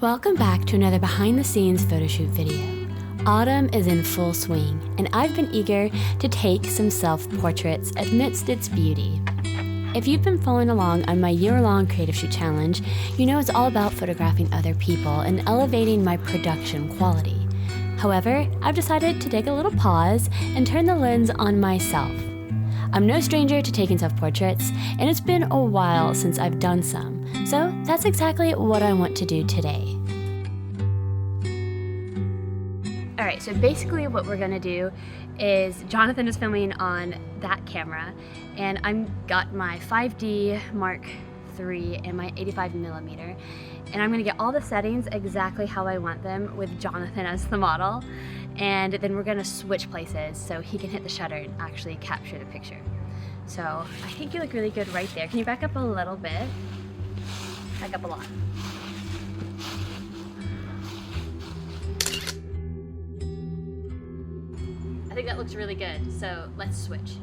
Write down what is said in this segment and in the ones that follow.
Welcome back to another behind-the-scenes photoshoot video. Autumn is in full swing, and I've been eager to take some self-portraits amidst its beauty. If you've been following along on my year-long creative shoot challenge, you know it's all about photographing other people and elevating my production quality. However, I've decided to take a little pause and turn the lens on myself. I'm no stranger to taking self-portraits, and it's been a while since I've done some, so that's exactly what I want to do today. Alright, so basically what we're gonna do is Jonathan is filming on that camera, and I've got my 5D Mark III and my 85mm, and I'm gonna get all the settings exactly how I want them with Jonathan as the model, and then we're gonna switch places so he can hit the shutter and actually capture the picture. So I think you look really good right there. Can you back up a little bit? Back up a lot. I think that looks really good, so let's switch.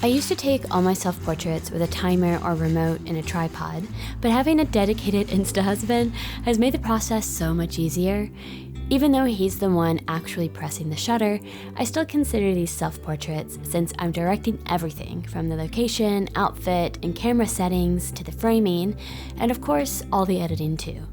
I used to take all my self-portraits with a timer or remote and a tripod, but having a dedicated Insta husband has made the process so much easier. Even though he's the one actually pressing the shutter, I still consider these self-portraits since I'm directing everything from the location, outfit, and camera settings to the framing, and of course, all the editing too.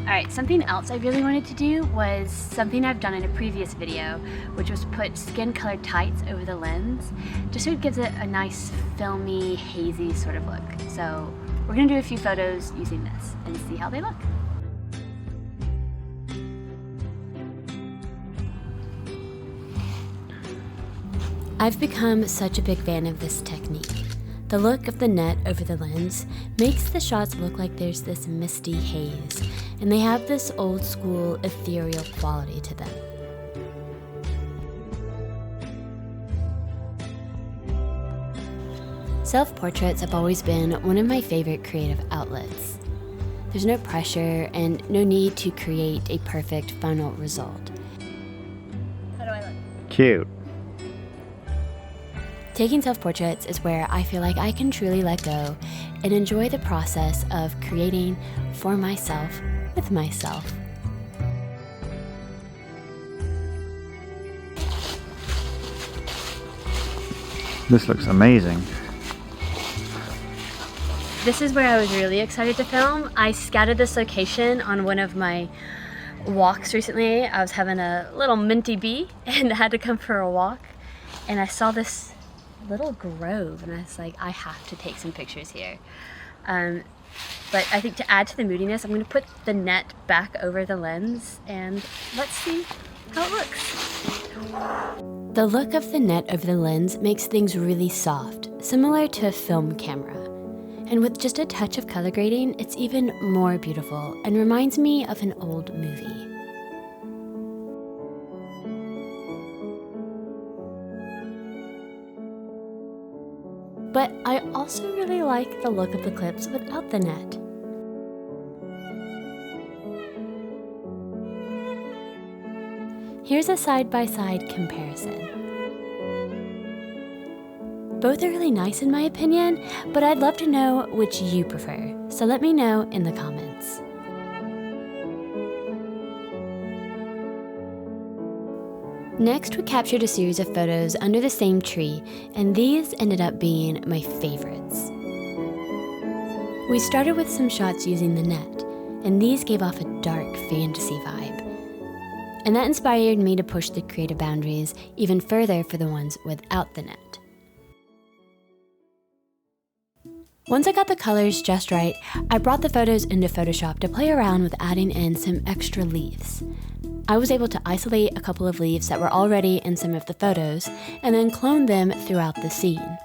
Alright, something else I really wanted to do was something I've done in a previous video, which was put skin-colored tights over the lens, just so it gives it a nice filmy, hazy sort of look. So we're going to do a few photos using this and see how they look. I've become such a big fan of this technique. The look of the net over the lens makes the shots look like there's this misty haze, and they have this old school ethereal quality to them. Self-portraits have always been one of my favorite creative outlets. There's no pressure and no need to create a perfect final result. How do I look? Cute. Taking self-portraits is where I feel like I can truly let go and enjoy the process of creating for myself with myself. This looks amazing. This is where I was really excited to film. I scouted this location on one of my walks recently. I was having a little minty bee and I had to come for a walk, and I saw this little grove and I was like, I have to take some pictures here. But I think to add to the moodiness, I'm going to put the net back over the lens and let's see how it looks. The look of the net over the lens makes things really soft, similar to a film camera. And with just a touch of color grading, it's even more beautiful and reminds me of an old movie. But I also really like the look of the clips without the net. Here's a side-by-side comparison. Both are really nice in my opinion, but I'd love to know which you prefer, so let me know in the comments. Next, we captured a series of photos under the same tree, and these ended up being my favorites. We started with some shots using the net, and these gave off a dark fantasy vibe. And that inspired me to push the creative boundaries even further for the ones without the net. Once I got the colors just right, I brought the photos into Photoshop to play around with adding in some extra leaves. I was able to isolate a couple of leaves that were already in some of the photos and then clone them throughout the scene.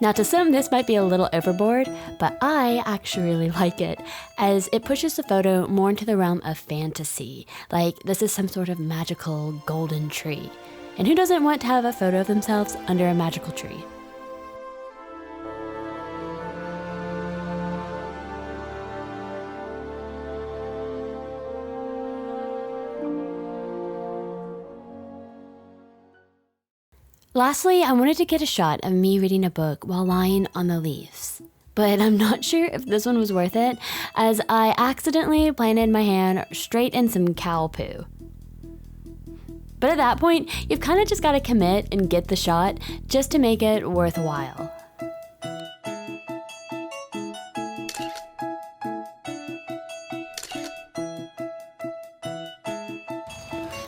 Now to some this might be a little overboard, but I actually really like it, as it pushes the photo more into the realm of fantasy, like this is some sort of magical golden tree. And who doesn't want to have a photo of themselves under a magical tree? Lastly, I wanted to get a shot of me reading a book while lying on the leaves. But I'm not sure if this one was worth it, as I accidentally planted my hand straight in some cow poo. But at that point, you've kind of just got to commit and get the shot just to make it worthwhile.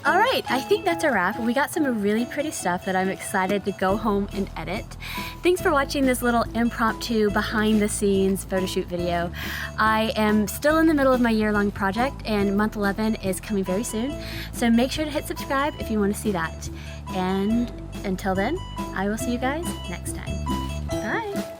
Alright, I think that's a wrap. We got some really pretty stuff that I'm excited to go home and edit. Thanks for watching this little impromptu behind the scenes photo shoot video. I am still in the middle of my year-long project and month 11 is coming very soon. So make sure to hit subscribe if you want to see that. And until then, I will see you guys next time. Bye!